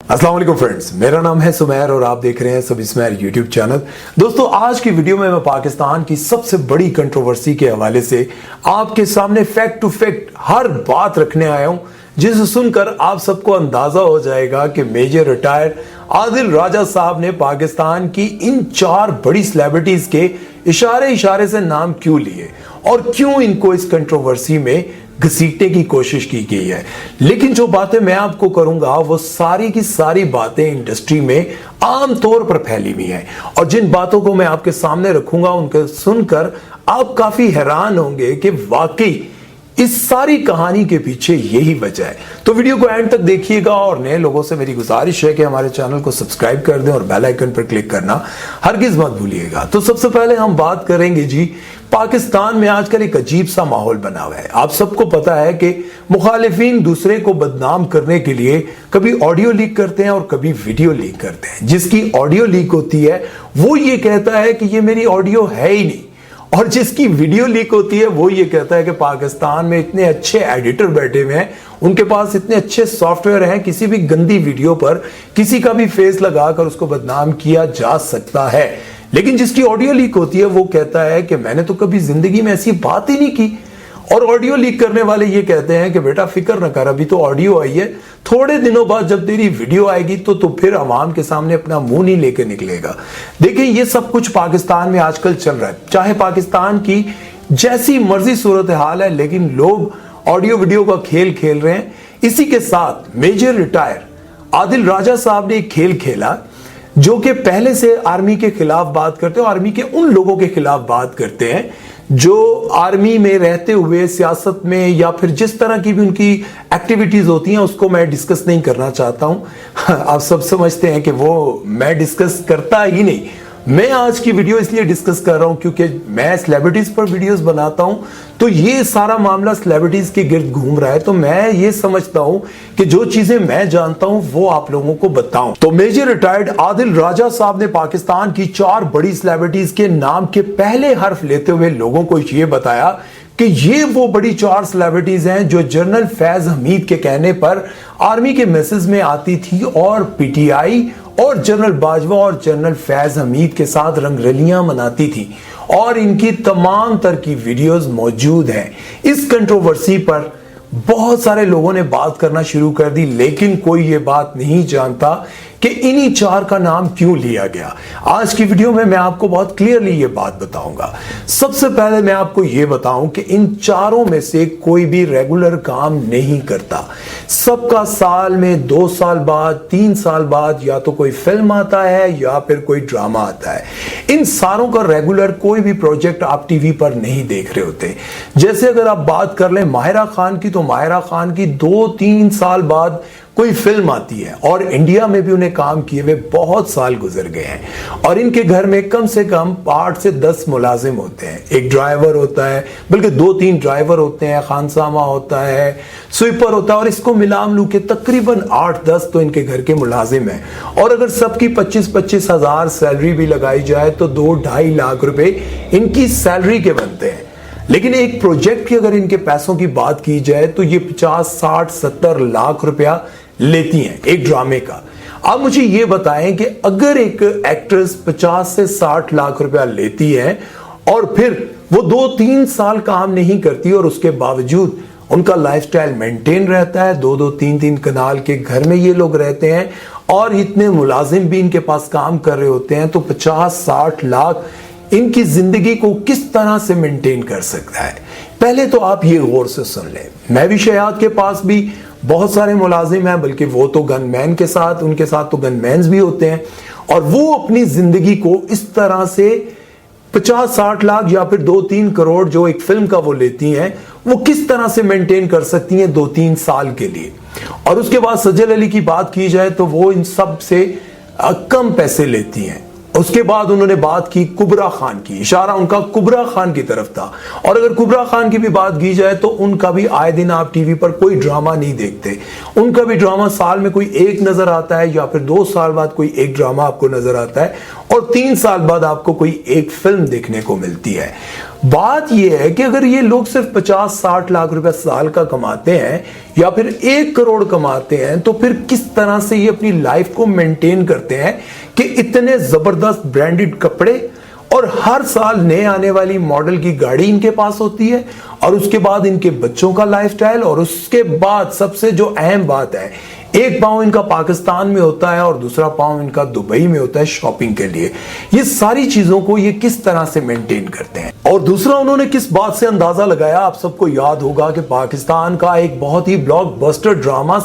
अस्सलाम वालेकुम फ्रेंड्स, मेरा नाम है सुमैर और आप देख रहे हैं सब स्मैर यूट्यूब चैनल। दोस्तों, आज की वीडियो में मैं पाकिस्तान की सबसे बड़ी कंट्रोवर्सी के हवाले से आपके सामने फैक्ट टू फैक्ट हर बात रखने आया हूं, जिसे सुनकर आप सबको अंदाजा हो जाएगा कि मेजर रिटायर्ड आदिल राजा साहब ने पाकिस्तान की इन 4 बड़ी सेलिब्रिटीज के इशारे इशारे से नाम क्यों लिए और क्यों इनको इस कंट्रोवर्सी में घसीटने की कोशिश की गई है। लेकिन जो बातें मैं आपको करूंगा वो सारी की सारी बातें इंडस्ट्री में आम तौर पर फैली हुई हैं और जिन बातों को मैं आपके सामने रखूंगा उनको सुनकर आप काफी हैरान होंगे कि वाकई इस सारी कहानी के पीछे यही वजह है। तो वीडियो को एंड तक देखिएगा और नए लोगों से मेरी गुजारिश है कि हमारे चैनल को सब्सक्राइब कर दें और बेल आइकन पर क्लिक करना हरगिज मत भूलिएगा। तो सबसे पहले हम बात करेंगे जी, पाकिस्तान में आजकल एक अजीब सा माहौल बना हुआ है। आप सबको पता है कि मुखालिफिन दूसरे को बदनाम करने के लिए कभी ऑडियो लीक करते हैं और कभी वीडियो लीक करते हैं। जिसकी ऑडियो लीक होती है वो ये कहता है कि ये मेरी ऑडियो है ही नहीं, और जिसकी वीडियो लीक होती है वो ये कहता है कि पाकिस्तान में इतने अच्छे एडिटर बैठे हुए हैं, उनके पास इतने अच्छे सॉफ्टवेयर हैं, किसी भी गंदी वीडियो पर किसी का भी फेस लगाकर उसको बदनाम किया जा सकता है। लेकिन जिसकी ऑडियो लीक होती है वो कहता है कि मैंने तो कभी जिंदगी में ऐसी बात ही नहीं की। और ऑडियो लीक करने वाले ये कहते हैं कि बेटा फिक्र न कर, अभी तो ऑडियो आई है, थोड़े दिनों बाद जब तेरी वीडियो आएगी तो फिर आवाम के सामने अपना मुंह नहीं लेकर निकलेगा। देखिए, ये सब कुछ पाकिस्तान में आजकल चल रहा है। चाहे पाकिस्तान की जैसी मर्जी सूरत हाल है, लेकिन लोग ऑडियो वीडियो का खेल खेल रहे हैं। इसी के साथ मेजर रिटायर आदिल राजा साहब ने एक खेल खेला जो कि पहले से आर्मी के खिलाफ बात करते हैं, आर्मी के उन लोगों के खिलाफ बात करते हैं जो आर्मी में रहते हुए सियासत में या फिर जिस तरह की भी उनकी एक्टिविटीज होती हैं उसको मैं डिस्कस नहीं करना चाहता हूं। आप सब समझते हैं कि वो मैं डिस्कस करता ही नहीं। मैं आज की वीडियो इसलिए डिस्कस कर रहा हूं क्योंकि मैं सेलिब्रिटीज पर वीडियोस बनाता हूं, तो ये सारा मामला सेलिब्रिटीज के गिर्द घूम रहा है। तो मैं ये समझता हूं कि जो चीजें मैं जानता हूं वो आप लोगों को बताऊं। तो मेजर रिटायर्ड आदिल राजा साहब ने पाकिस्तान की 4 बड़ी सेलिब्रिटीज के नाम के पहले हर्फ लेते हुए लोगों को ये बताया कि ये वो बड़ी 4 सेलिब्रिटीज हैं जो जनरल फैज हमीद के कहने पर आर्मी के मैसेज में आती थी और पीटीआई और जनरल बाजवा और जनरल फैज हमीद के साथ रंगरलियां मनाती थी और इनकी तमाम तरह की वीडियोस मौजूद हैं। इस कंट्रोवर्सी पर बहुत सारे लोगों ने बात करना शुरू कर दी, लेकिन कोई ये बात नहीं जानता कि इन्हीं 4 का नाम क्यों लिया गया। आज की वीडियो में मैं आपको बहुत क्लियरली ये बात बताऊंगा। सबसे पहले मैं आपको ये बताऊं कि इन 4 में से कोई भी रेगुलर काम नहीं करता। सबका साल में 2 साल बाद 3 साल बाद या तो कोई फिल्म आता है या फिर कोई ड्रामा आता है। इन सारों का रेगुलर कोई भी प्रोजेक्ट आप टीवी पर नहीं देख रहे होते। जैसे अगर आप बात कर लें माहिरा खान की, तो माहिरा खान की 2-3 साल बाद कोई फिल्म आती है और इंडिया में भी उन्हें काम किए हुए बहुत साल गुजर गए हैं और इनके घर में कम से कम 8 से 10 मुलाजिम होते हैं। एक ड्राइवर होता है, बल्कि 2-3 ड्राइवर होते हैं, खानसामा होता है, स्वीपर होता है, और इसको मिलाम लू के तकरीबन 8-10 तो इनके घर के मुलाजिम हैं। और अगर सबकी 25-25 हजार सैलरी भी लगाई जाए तो 2-2.5 लाख रुपए इनकी सैलरी के बनते हैं। लेकिन एक प्रोजेक्ट की अगर इनके पैसों की बात की जाए तो ये 50-60-70 लाख रुपया लेती हैं एक ड्रामे का। आप मुझे ये बताएं कि अगर एक एक्ट्रेस 50 से 60 लाख रुपया लेती है और फिर वो 2-3 साल काम नहीं करती और उसके बावजूद उनका लाइफस्टाइल मेंटेन रहता है, 2-2, 3-3 कनाल के घर में ये लोग रहते हैं और इतने मुलाजिम भी इनके पास काम कर रहे होते हैं, तो 50-60 लाख इनकी जिंदगी को किस तरह से मेंटेन कर सकता है? पहले तो आप ये गौर से सुन लें, मैं भी शहयाद के पास भी बहुत सारे मुलाजिम हैं, बल्कि वो तो गनमैन के साथ, उनके साथ तो गनमैन्स भी होते हैं, और वो अपनी जिंदगी को इस तरह से 50-60 लाख या फिर 2-3 करोड़ जो एक फिल्म का वो लेती हैं, वो किस तरह से मेंटेन कर सकती हैं 2-3 साल के लिए। और उसके बाद सजल अली की बात की जाए तो वो इन सब से कम पैसे लेती हैं। उसके बाद उन्होंने बात की कुबरा खान की, इशारा उनका कुबरा खान की तरफ था। और अगर कुबरा खान की भी बात की जाए तो उनका भी आए दिन आप टीवी पर कोई ड्रामा नहीं देखते, उनका भी ड्रामा साल में कोई एक नजर आता है या फिर 2 साल बाद कोई एक ड्रामा आपको नजर आता है और 3 साल बाद आपको कोई एक फिल्म देखने को मिलती है। बात यह है कि अगर ये लोग सिर्फ 50-60 लाख रुपया साल का कमाते हैं या फिर 1 करोड़ कमाते हैं, तो फिर किस तरह से ये अपनी लाइफ को मेंटेन करते हैं कि इतने जबरदस्त ब्रांडेड कपड़े और हर साल नए आने वाली मॉडल की गाड़ी इनके पास होती है, और उसके बाद इनके बच्चों का लाइफस्टाइल, और उसके बाद सबसे जो अहम बात है, एक पांव इनका पाकिस्तान में होता है और दूसरा पांव इनका दुबई में होता है शॉपिंग के लिए। ये सारी चीजों को ये किस तरह से मेंटेन करते हैं। और दूसरा, उन्होंने किस बात से अंदाजा लगाया, आप सबको याद होगा कि पाकिस्तान का एक बहुत ही ब्लॉकबस्टर ड्रामा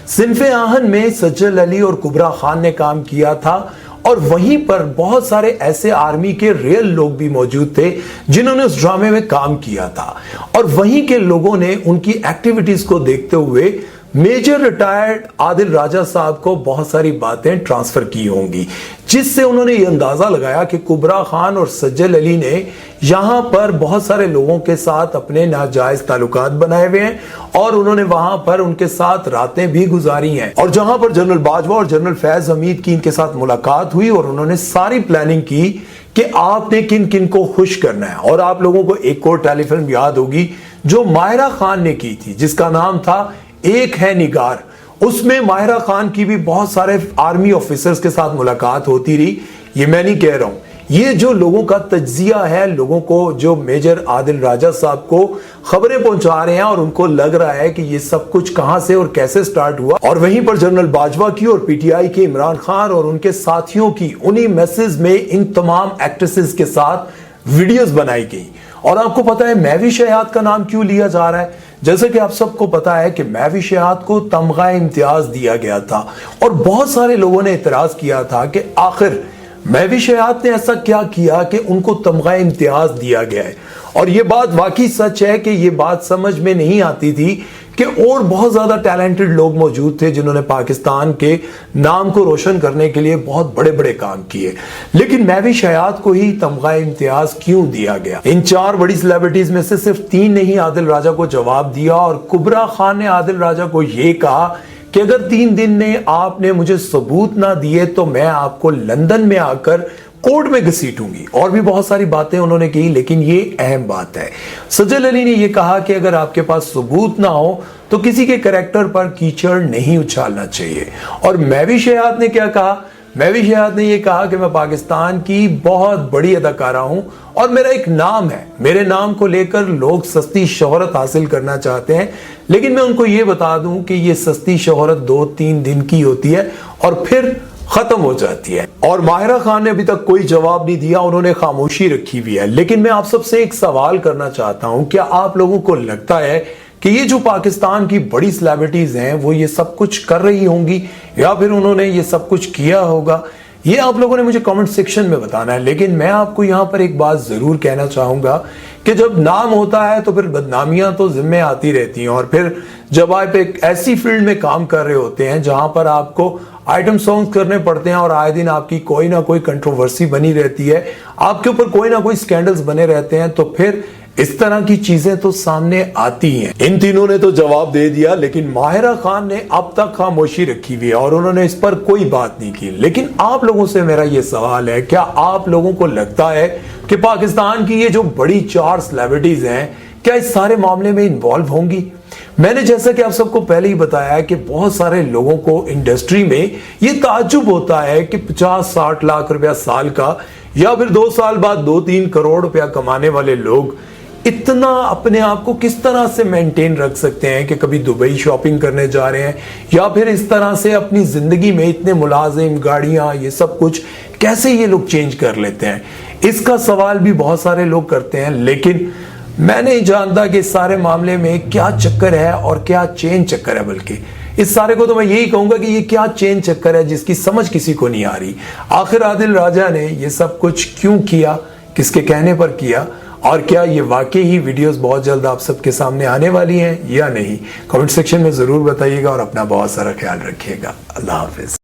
सिन्फे आहन में सज्जल अली और कुबरा खान ने काम किया था, और वहीं पर बहुत सारे ऐसे आर्मी के रियल लोग भी मौजूद थे जिन्होंने उस ड्रामे में काम किया था, और वहीं के लोगों ने उनकी एक्टिविटीज को देखते हुए मेजर रिटायर्ड आदिल राजा साहब को बहुत सारी बातें ट्रांसफर की होंगी, जिससे उन्होंने ये अंदाजा लगाया कि कुबरा खान और सज्जल अली ने यहां पर बहुत सारे लोगों के साथ अपने नाजायज ताल्लुकात बनाए हुए हैं, और उन्होंने वहां पर उनके साथ रातें भी गुजारी हैं। और जहां पर जनरल बाजवा और जनरल फैज हमीद की इनके साथ मुलाकात हुई, और उन्होंने सारी प्लानिंग की कि आपने किन किन को खुश करना है। और आप लोगों को एक और टेलीफिल्म याद होगी जो माहिरा खान ने की थी, जिसका नाम था एक है निगार। उसमें माहिरा खान की भी बहुत सारे आर्मी ऑफिसर्स के साथ मुलाकात होती रही। ये मैं नहीं कह रहा हूं, ये जो लोगों का तज्जिया है, लोगों को, जो मेजर आदिल राजा साहब को खबरें पहुंचा रहे हैं, और उनको लग रहा है कि ये सब कुछ कहां से और कैसे स्टार्ट हुआ। और वहीं पर जनरल बाजवा की और पीटीआई के इमरान खान और उनके साथियों की उन्हीं मैसेज में इन तमाम एक्ट्रेसेस के साथ वीडियोस बनाई गई। और आपको पता है महविश हयात का नाम क्यों लिया जा रहा है? जैसे कि आप सबको पता है कि महविश हयात को तमगा इम्तियाज दिया गया था, और बहुत सारे लोगों ने इतराज किया था कि आखिर महविश हयात ने ऐसा क्या किया कि उनको तमगा इम्तियाज दिया गया है। और ये बात वाकई सच है कि ये बात समझ में नहीं आती थी कि और बहुत ज्यादा टैलेंटेड लोग मौजूद थे जिन्होंने पाकिस्तान के नाम को रोशन करने के लिए बहुत बड़े बड़े काम किए, लेकिन महविश हयात को ही तमगा इम्तियाज क्यों दिया गया? इन 4 बड़ी सेलिब्रिटीज में से सिर्फ 3 ने ही आदिल राजा को जवाब दिया, और कुबरा खान ने आदिल राजा को यह कहा कि अगर 3 दिन में आपने मुझे सबूत ना दिए तो मैं आपको लंदन में आकर कोर्ट में घसीटूंगी। और भी बहुत सारी बातें उन्होंने की, लेकिन ये अहम बात है, सज्जल अली ने यह कहा कि अगर आपके पास सबूत ना हो तो किसी के कैरेक्टर पर कीचड़ नहीं उछालना चाहिए। और महविश हयात ने क्या कहा? महविश हयात ने यह कहा कि मैं पाकिस्तान की बहुत बड़ी अदाकारा हूं और मेरा एक नाम है, मेरे नाम को लेकर लोग सस्ती शोहरत हासिल करना चाहते हैं, लेकिन मैं उनको यह बता दूं कि यह सस्ती शोहरत 2-3 दिन की होती है और फिर खत्म हो जाती है। और माहिरा खान ने अभी तक कोई जवाब नहीं दिया, उन्होंने खामोशी रखी हुई है। लेकिन मैं आप सबसे एक सवाल करना चाहता हूं, क्या आप लोगों को लगता है कि ये जो पाकिस्तान की बड़ी सेलिब्रिटीज हैं वो ये सब कुछ कर रही होंगी, या फिर उन्होंने ये सब कुछ किया होगा? ये आप लोगों ने मुझे कमेंट सेक्शन में बताना है। लेकिन मैं आपको यहां पर एक बात जरूर कहना चाहूंगा कि जब नाम होता है तो फिर बदनामियां तो जिम्मे आती रहती हैं, और फिर जब आप एक ऐसी फील्ड में काम कर रहे होते हैं जहां पर आपको आइटम सॉन्ग्स करने पड़ते हैं और आए दिन आपकी कोई ना कोई कंट्रोवर्सी बनी रहती है, आपके ऊपर कोई ना कोई स्कैंडल्स बने रहते हैं, तो फिर इस तरह की चीजें तो सामने आती हैं। इन तीनों ने तो जवाब दे दिया, लेकिन माहिरा खान ने अब तक खामोशी रखी हुई है और उन्होंने इस पर कोई बात नहीं की। लेकिन आप लोगों से मेरा यह सवाल है, क्या आप लोगों को लगता है कि पाकिस्तान की ये जो बड़ी 4 सेलिब्रिटीज हैं क्या इस सारे मामले में इन्वॉल्व होंगी? मैंने जैसा कि आप सबको पहले ही बताया कि बहुत सारे लोगों को इंडस्ट्री में ये ताज्जुब होता है कि 50-60 लाख रुपया साल का या फिर 2 साल बाद 2-3 करोड़ रुपया कमाने वाले लोग इतना अपने आप को किस तरह से मेंटेन रख सकते हैं कि कभी दुबई शॉपिंग करने जा रहे हैं, या फिर इस तरह से अपनी जिंदगी में इतने मुलाजिम, गाड़ियां, ये सब कुछ कैसे ये लोग चेंज कर लेते हैं? इसका सवाल भी बहुत सारे लोग करते हैं। लेकिन मैं नहीं जानता कि इस सारे मामले में क्या चक्कर है और क्या चेन चक्कर है, बल्कि इस सारे को तो मैं यही कहूंगा कि ये क्या चेन चक्कर है जिसकी समझ किसी को नहीं आ रही। आखिर आदिल राजा ने ये सब कुछ क्यों किया, किसके कहने पर किया, और क्या ये वाकई ही वीडियोस बहुत जल्द आप सबके सामने आने वाली हैं या नहीं? कमेंट सेक्शन में जरूर बताइएगा और अपना बहुत सारा ख्याल रखिएगा। अल्लाह हाफिज।